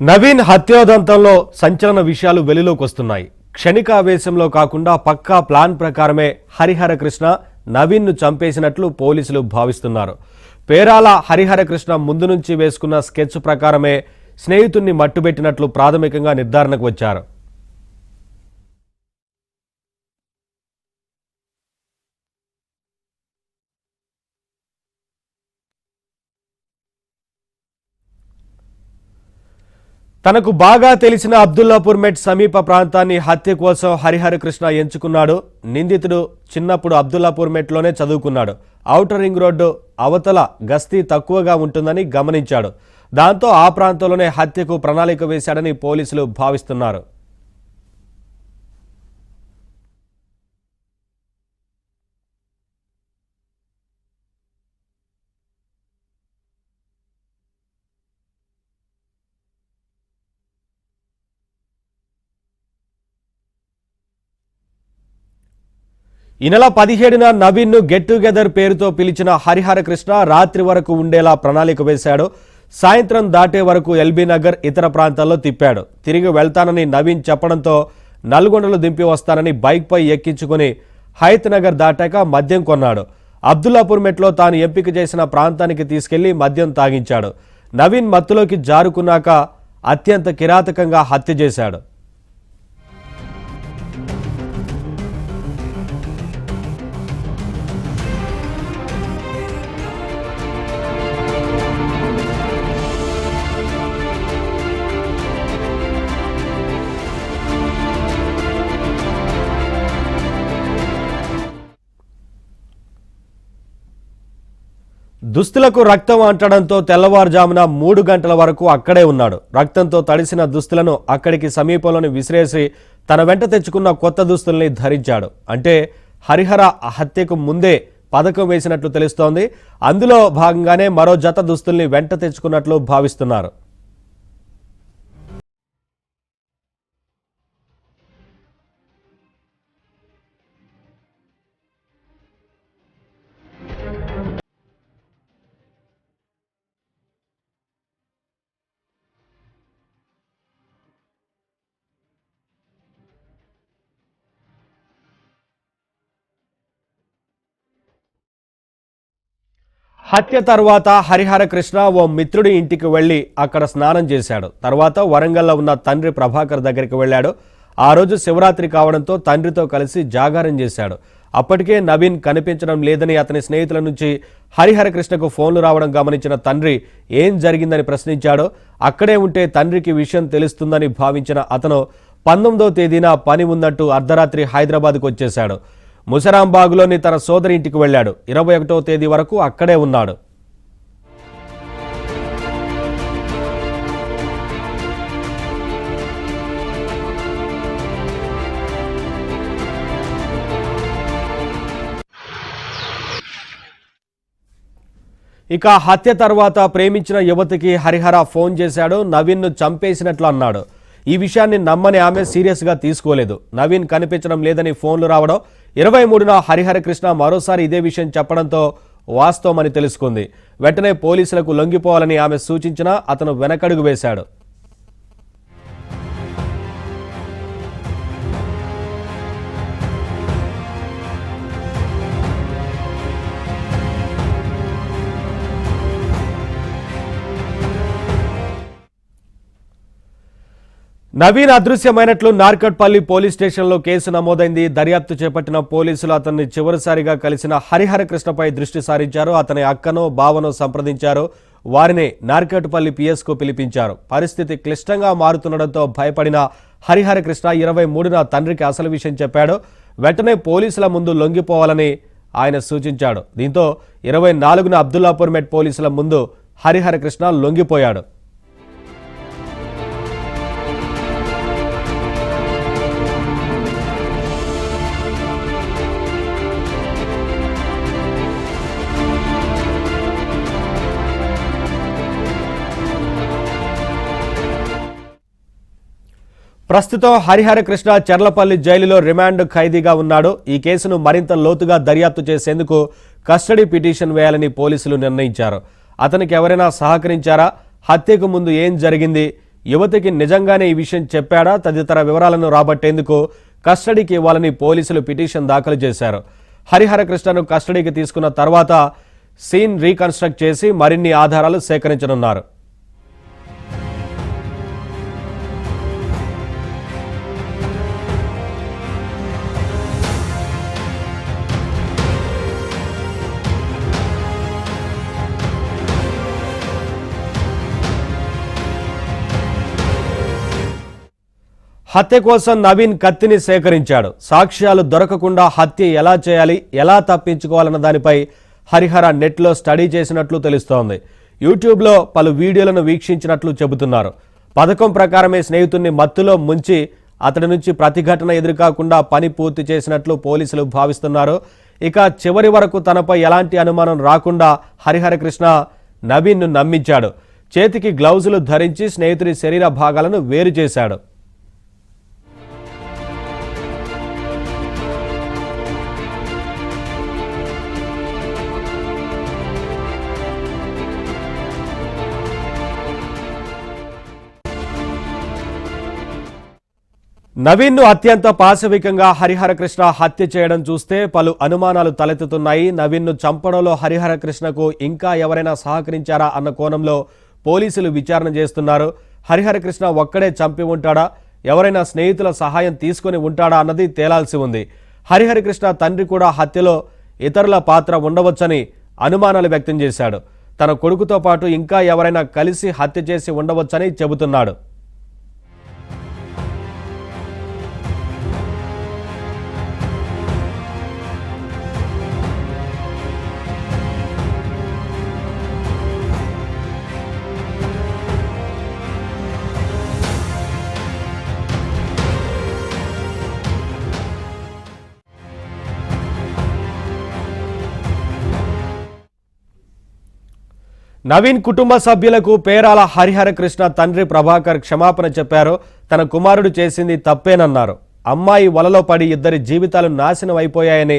నవీన్ హత్యోదంతంలో సంచలన విషయాలు వెలుగులోకి వస్తున్నాయి. క్షణికావేశంలో కాకుండా పక్కా ప్లాన్ ప్రకారమే హరిహర కృష్ణ నవీన్ను చంపేసినట్లు పోలీసులు భావిస్తున్నారు. పేరాల హరిహర కృష్ణ ముందు నుంచి వేసుకున్న స్కెచ్ ప్రకారమే స్నేహితుణ్ణి మట్టుబెట్టినట్లు ప్రాథమికంగా నిర్ధారణకు వచ్చారు. తనకు బాగా తెలిసిన అబ్దుల్లాపూర్ మెట్ సమీప ప్రాంతాన్ని హత్య కోసం హరిహర కృష్ణ ఎంచుకున్నాడు. నిందితుడు చిన్నప్పుడు అబ్దుల్లాపూర్ మెట్లోనే చదువుకున్నాడు. ఔటర్ రింగ్ రోడ్డు అవతల గస్తీ తక్కువగా ఉంటుందని గమనించాడు. దాంతో ఆ ప్రాంతంలోనే హత్యకు ప్రణాళిక వేశాడని పోలీసులు భావిస్తున్నారు. ఈ నెల 17న నవీన్ను గెట్ టుగెదర్ పేరుతో పిలిచిన హరిహర కృష్ణ రాత్రి వరకు ఉండేలా ప్రణాళిక వేశాడు. సాయంత్రం దాటే వరకు ఎల్బీ నగర్ ఇతర ప్రాంతాల్లో తిప్పాడు. తిరిగి వెళ్తానని నవీన్ చెప్పడంతో నల్గొండలు దింపి వస్తానని బైక్పై ఎక్కించుకుని హయత్ నగర్ దాటాక మద్యం కొన్నాడు. అబ్దుల్లాపూర్ మెట్లో తాను ఎంపిక చేసిన ప్రాంతానికి తీసుకెళ్లి మద్యం తాగించాడు. నవీన్ మత్తులోకి జారుకున్నాక అత్యంత కిరాతకంగా హత్య చేశాడు. దుస్తులకు రక్తం అంటడంతో తెల్లవారుజామున 3 గంటల వరకు అక్కడే ఉన్నాడు. రక్తంతో తడిసిన దుస్తులను అక్కడికి సమీపంలోని విసిరేసి తన వెంట తెచ్చుకున్న కొత్త దుస్తుల్ని ధరించాడు. అంటే హరిహర హత్యకు ముందే పథకం వేసినట్లు తెలుస్తోంది. అందులో భాగంగానే మరో జత దుస్తుల్ని వెంట తెచ్చుకున్నట్లు భావిస్తున్నారు. హత్య తర్వాత హరిహర కృష్ణ ఓ మిత్రుడి ఇంటికి వెళ్లి అక్కడ స్నానం చేశాడు. తర్వాత వరంగల్లో ఉన్న తండ్రి ప్రభాకర్ దగ్గరికి వెళ్ళాడు. ఆ రోజు శివరాత్రి కావడంతో తండ్రితో కలిసి జాగారం చేశాడు. అప్పటికే నవీన్ కనిపించడం లేదని అతని స్నేహితుల నుంచి హరిహర కృష్ణకు ఫోన్లు రావడం గమనించిన తండ్రి ఏం జరిగిందని ప్రశ్నించాడు. అక్కడే ఉంటే తండ్రికి విషయం తెలుస్తుందని భావించిన అతను 19వ తేదీన పని ఉన్నట్టు అర్ధరాత్రి హైదరాబాద్కు వచ్చేశాడు. ముసరాంబాగ్లోని తన సోదరి ఇంటికి వెళ్ళాడు. 21వ తేదీ వరకు అక్కడే ఉన్నాడు. ఇక హత్య తర్వాత ప్రేమించిన యువతికి హరిహర ఫోన్ చేశాడు. నవీన్ను చంపేసినట్లు అన్నాడు. ఈ విషయాన్ని నమ్మని ఆమె సీరియస్గా తీసుకోలేదు. నవీన్ కనిపించడం లేదని ఫోన్లు రావడం, 23న హరిహర కృష్ణ మరోసారి ఇదే విషయం చెప్పడంతో వాస్తవమని తెలుసుకుంది. వెంటనే పోలీసులకు లొంగిపోవాలని ఆమె సూచించినా అతను వెనకడుగు వేశాడు. నవీన్ అదృశ్యమైనట్లు నార్కట్పల్లి పోలీస్ స్టేషన్లో కేసు నమోదైంది. దర్యాప్తు చేపట్టిన పోలీసులు అతన్ని చివరిసారిగా కలిసిన హరిహర కృష్ణపై దృష్టి సారించారు. అతని అక్కనో బావనో సంప్రదించారు. వారిని నార్కట్పల్లి పిఎస్కు పిలిపించారు. పరిస్థితి క్లిష్టంగా మారుతుండడంతో భయపడిన హరిహర కృష్ణ 23న తండ్రికి అసలు విషయం చెప్పాడు. వెంటనే పోలీసుల ముందు లొంగిపోవాలని ఆయన సూచించాడు. దీంతో 24న అబ్దుల్లాపూర్ మెట్ పోలీసుల ముందు హరిహర కృష్ణ లొంగిపోయాడు. ప్రస్తుతం హరిహర కృష్ణ చర్లపల్లి జైలులో రిమాండ్ ఖైదీగా ఉన్నాడు. ఈ కేసును మరింత లోతుగా దర్యాప్తు చేసేందుకు కస్టడీ పిటిషన్ వేయాలని పోలీసులు నిర్ణయించారు. అతనికి ఎవరైనా సహకరించారా, హత్యకు ముందు ఏం జరిగింది, యువతికి నిజంగానే ఈ విషయం చెప్పాడా తదితర వివరాలను రాబట్టేందుకు కస్టడీకి ఇవ్వాలని పోలీసులు పిటిషన్ దాఖలు చేశారు. హరిహర కృష్ణను కస్టడీకి తీసుకున్న తర్వాత సీన్ రీకన్స్ట్రక్ట్ చేసి మరిన్ని ఆధారాలు సేకరించనున్నారు. హత్య కోసం నవీన్ కత్తిని సేకరించాడు. సాక్ష్యాలు దొరకకుండా హత్య ఎలా చేయాలి, ఎలా తప్పించుకోవాలన్న దానిపై హరిహర నెట్లో స్టడీ చేసినట్లు తెలుస్తోంది. యూట్యూబ్లో పలు వీడియోలను వీక్షించినట్లు చెబుతున్నారు. పథకం ప్రకారమే స్నేహితుడిని మత్తులో ముంచి అతడి నుంచి ప్రతిఘటన ఎదురుకాకుండా పని పూర్తి చేసినట్లు పోలీసులు భావిస్తున్నారు. ఇక చివరి వరకు తనపై ఎలాంటి అనుమానం రాకుండా హరిహర కృష్ణ నవీన్ను నమ్మించాడు. చేతికి గ్లౌజులు ధరించి స్నేహితుడి శరీర భాగాలను వేరు చేశాడు. నవీన్ను అత్యంత పాశవికంగా హరిహర కృష్ణ హత్య చేయడం చూస్తే పలు అనుమానాలు తలెత్తుతున్నాయి. నవీన్ను చంపడంలో హరిహర కృష్ణకు ఇంకా ఎవరైనా సహకరించారా అన్న కోణంలో పోలీసులు విచారణ చేస్తున్నారు. హరిహర కృష్ణ ఒక్కడే చంపి ఉంటాడా, ఎవరైనా స్నేహితుల సహాయం తీసుకుని ఉంటాడా అన్నది తేలాల్సి ఉంది. హరిహర కృష్ణ తండ్రి కూడా హత్యలో ఇతరుల పాత్ర ఉండవచ్చని అనుమానాలు వ్యక్తం చేశాడు. తన కొడుకుతో పాటు ఇంకా ఎవరైనా కలిసి హత్య చేసి ఉండవచ్చని చెబుతున్నాడు. నవీన్ కుటుంబ సభ్యులకు పేరాల హరిహర కృష్ణ తండ్రి ప్రభాకర్ క్షమాపణ చెప్పారు. తన కుమారుడు చేసింది తప్పేనన్నారు. అమ్మాయి వలలో పడి ఇద్దరి జీవితాలు నాశనం అయిపోయాయని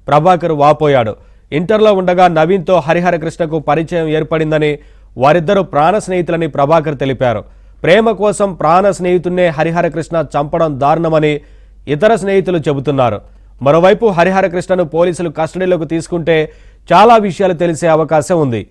ప్రభాకర్ వాపోయాడు. ఇంటర్లో ఉండగా నవీన్తో హరిహర కృష్ణకు పరిచయం ఏర్పడిందని, వారిద్దరూ ప్రాణ స్నేహితులని ప్రభాకర్ తెలిపారు. ప్రేమ కోసం ప్రాణ స్నేహితున్నే హరిహర కృష్ణ చంపడం దారుణమని ఇతర స్నేహితులు చెబుతున్నారు. మరోవైపు హరిహర కృష్ణను పోలీసులు కస్టడీలోకి తీసుకుంటే చాలా విషయాలు తెలిసే అవకాశం ఉంది.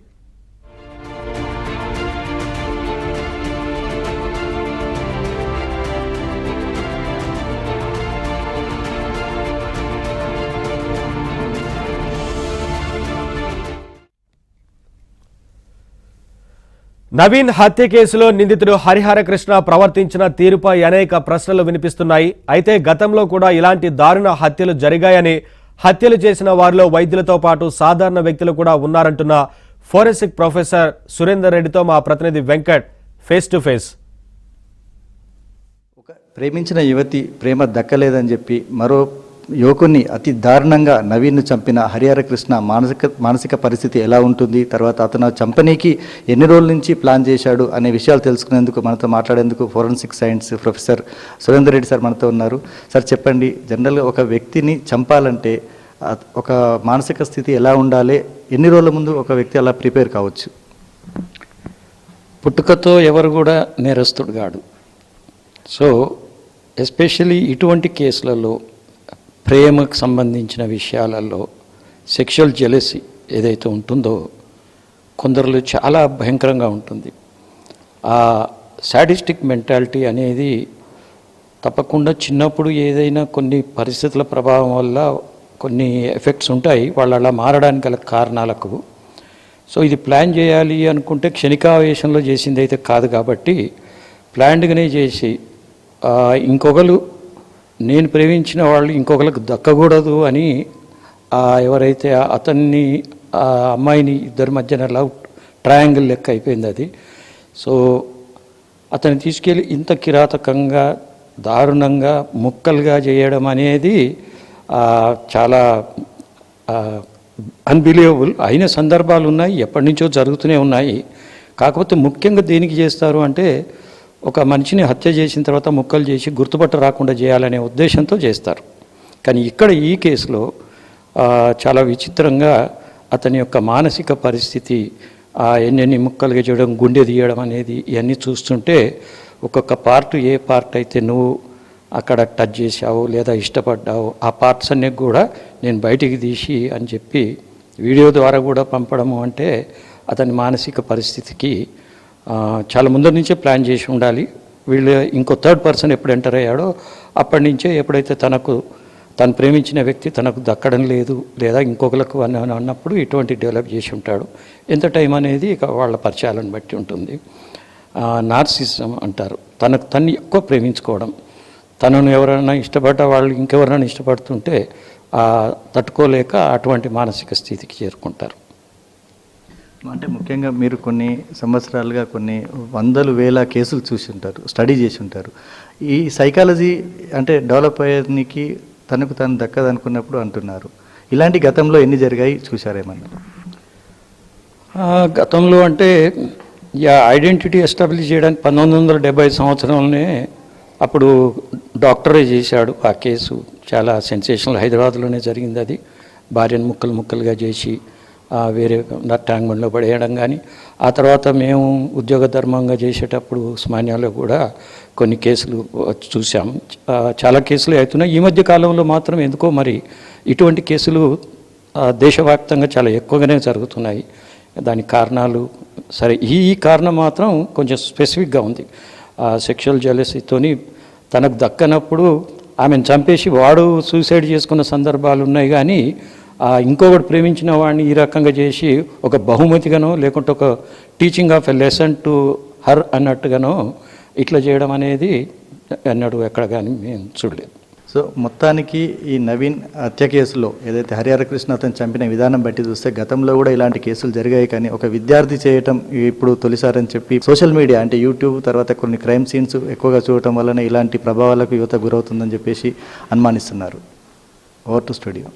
నవీన్ హత్య కేసులో నిందితుడు హరిహర కృష్ణ ప్రవర్తించిన తీరుపై అనేక ప్రశ్నలు వినిపిస్తున్నాయి. అయితే గతంలో కూడా ఇలాంటి దారుణ హత్యలు జరిగాయని, హత్యలు చేసిన వారిలో వైద్యులతో పాటు సాధారణ వ్యక్తులు కూడా ఉన్నారంటున్న ఫోరెన్సిక్ ప్రొఫెసర్ సురేందర్ రెడ్డితో మా ప్రతినిధి వెంకట్ ఫేస్ టు ఫేస్. ఒక ప్రేమించిన యువతి ప్రేమ దక్కలేదని చెప్పి మరో యువకుని అతి దారుణంగా నవీన్ను చంపిన హరిహర కృష్ణ మానసిక పరిస్థితి ఎలా ఉంటుంది, తర్వాత అతను చంపనీకి ఎన్ని రోజుల నుంచి ప్లాన్ చేశాడు అనే విషయాలు తెలుసుకునేందుకు మనతో మాట్లాడేందుకు forensic science professor Surender Reddy sir మనతో ఉన్నారు. సార్ చెప్పండి, జనరల్గా ఒక వ్యక్తిని చంపాలంటే ఒక మానసిక స్థితి ఎలా ఉండాలి, ఎన్ని రోజుల ముందు ఒక వ్యక్తి అలా ప్రిపేర్ కావచ్చు? పుట్టుకతో ఎవరు కూడా నేరస్తుడు కాడు. సో ఎస్పెషలీ ఇటువంటి కేసులలో ప్రేమకు సంబంధించిన విషయాలలో సెక్షువల్ జెలసీ ఏదైతే ఉంటుందో కొందరిలో చాలా భయంకరంగా ఉంటుంది. ఆ సాడిస్టిక్ మెంటాలిటీ అనేది తప్పకుండా చిన్నప్పుడు ఏదైనా కొన్ని పరిస్థితుల ప్రభావం వల్ల కొన్ని ఎఫెక్ట్స్ ఉంటాయి వాళ్ళు అలా మారడానికి గల కారణాలకు. సో ఇది ప్లాన్ చేయాలి అనుకుంటే క్షణికావేశంలో చేసింది అయితే కాదు కాబట్టి ప్లాన్డ్గానే చేసి ఇంకొకరు నేను ప్రేమించిన వాళ్ళు ఇంకొకరికి దక్కకూడదు అని ఎవరైతే అతన్ని ఆ అమ్మాయిని ఇద్దరి మధ్యన లవ్ ట్రయాంగిల్ లెక్క అయిపోయింది అది. సో అతన్ని తీసుకెళ్ళి ఇంత కిరాతకంగా దారుణంగా ముక్కలుగా చేయడం అనేది చాలా అన్బిలీవబుల్ అయిన సందర్భాలు ఉన్నాయి, ఎప్పటి నుంచో జరుగుతూనే ఉన్నాయి. కాకపోతే ముఖ్యంగా దేనికి చేస్తారు అంటే ఒక మనిషిని హత్య చేసిన తర్వాత ముక్కలు చేసి గుర్తుపట్ట రాకుండా చేయాలనే ఉద్దేశంతో చేస్తారు. కానీ ఇక్కడ ఈ కేసులో చాలా విచిత్రంగా అతని యొక్క మానసిక పరిస్థితి ఎన్నెన్ని ముక్కలుగా చేయడం, గుండె తీయడం అనేది ఇవన్నీ చూస్తుంటే ఒక్కొక్క పార్ట్ ఏ పార్ట్ అయితే నువ్వు అక్కడ టచ్ చేసావు లేదా ఇష్టపడ్డావు ఆ పార్ట్స్ అన్నీ కూడా నేను బయటికి తీసి అని చెప్పి వీడియో ద్వారా కూడా పంపడము అంటే అతని మానసిక పరిస్థితికి చాలా ముందర నుంచే ప్లాన్ చేసి ఉండాలి. వీళ్ళు ఇంకో థర్డ్ పర్సన్ ఎప్పుడు ఎంటర్ అయ్యాడో అప్పటి నుంచే ఎప్పుడైతే తను ప్రేమించిన వ్యక్తి తనకు దక్కడం లేదు లేదా ఇంకొకరికి అన్నప్పుడు ఇటువంటి డెవలప్ చేసి ఉంటాడు. ఎంత టైం అనేది ఇక వాళ్ళ పరిచయాలను బట్టి ఉంటుంది. నార్సిజం అంటారు, తన్ని ఎక్కువ ప్రేమించుకోవడం, తనను ఎవరైనా ఇష్టపడ్డ వాళ్ళు ఇంకెవరైనా ఇష్టపడుతుంటే తట్టుకోలేక అటువంటి మానసిక స్థితికి చేరుకుంటారు. అంటే ముఖ్యంగా మీరు కొన్ని సంవత్సరాలుగా కొన్ని వందలు వేల కేసులు చూసి ఉంటారు, స్టడీ చేసి ఉంటారు. ఈ సైకాలజీ అంటే డెవలప్ అయ్యేదానికి తనకు తను దక్కదనుకున్నప్పుడు అంటున్నారు. ఇలాంటి గతంలో ఎన్ని జరిగాయి చూశారేమన్నా? గతంలో అంటే ఐడెంటిటీ ఎస్టాబ్లిష్ చేయడానికి 1970 సంవత్సరంలోనే అప్పుడు డాక్టరే చేశాడు ఆ కేసు. చాలా సెన్సేషనల్, హైదరాబాద్లోనే జరిగింది అది. భార్యను ముక్కలు ముక్కలుగా చేసి వేరే ట్యాంక్ బండ్లో పడేయడం కానీ, ఆ తర్వాత మేము ఉద్యోగ ధర్మంగా చేసేటప్పుడు ఉస్మానియాలో కూడా కొన్ని కేసులు చూసాం. చాలా కేసులు అవుతున్నాయి. ఈ మధ్య కాలంలో మాత్రం ఎందుకో మరి ఇటువంటి కేసులు దేశవ్యాప్తంగా చాలా ఎక్కువగానే జరుగుతున్నాయి. దానికి కారణాలు సరే, ఈ కారణం మాత్రం కొంచెం స్పెసిఫిక్గా ఉంది. సెక్షువల్ జెలసీతోని తనకు దక్కనప్పుడు ఆమెను చంపేసి వాడు సూసైడ్ చేసుకున్న సందర్భాలు ఉన్నాయి. కానీ ఇంకొకటి ప్రేమించిన వాడిని ఈ రకంగా చేసి ఒక బహుమతిగానో లేకుంటే ఒక teaching of a lesson to her అన్నట్టుగానో ఇట్లా చేయడం అనేది అన్నాడు ఎక్కడ కానీ మేము చూడలేదు. సో మొత్తానికి ఈ నవీన్ హత్య కేసులో ఏదైతే హరిహర కృష్ణ అతను చంపిన విధానం బట్టి చూస్తే గతంలో కూడా ఇలాంటి కేసులు జరిగాయి. కానీ ఒక విద్యార్థి చేయటం ఇప్పుడు తొలిసారని చెప్పి సోషల్ మీడియా అంటే యూట్యూబ్ తర్వాత కొన్ని క్రైమ్ సీన్స్ ఎక్కువగా చూడటం వలన ఇలాంటి ప్రభావాలకు యువత గురవుతుందని చెప్పేసి అనుమానిస్తున్నారు. Over to studio.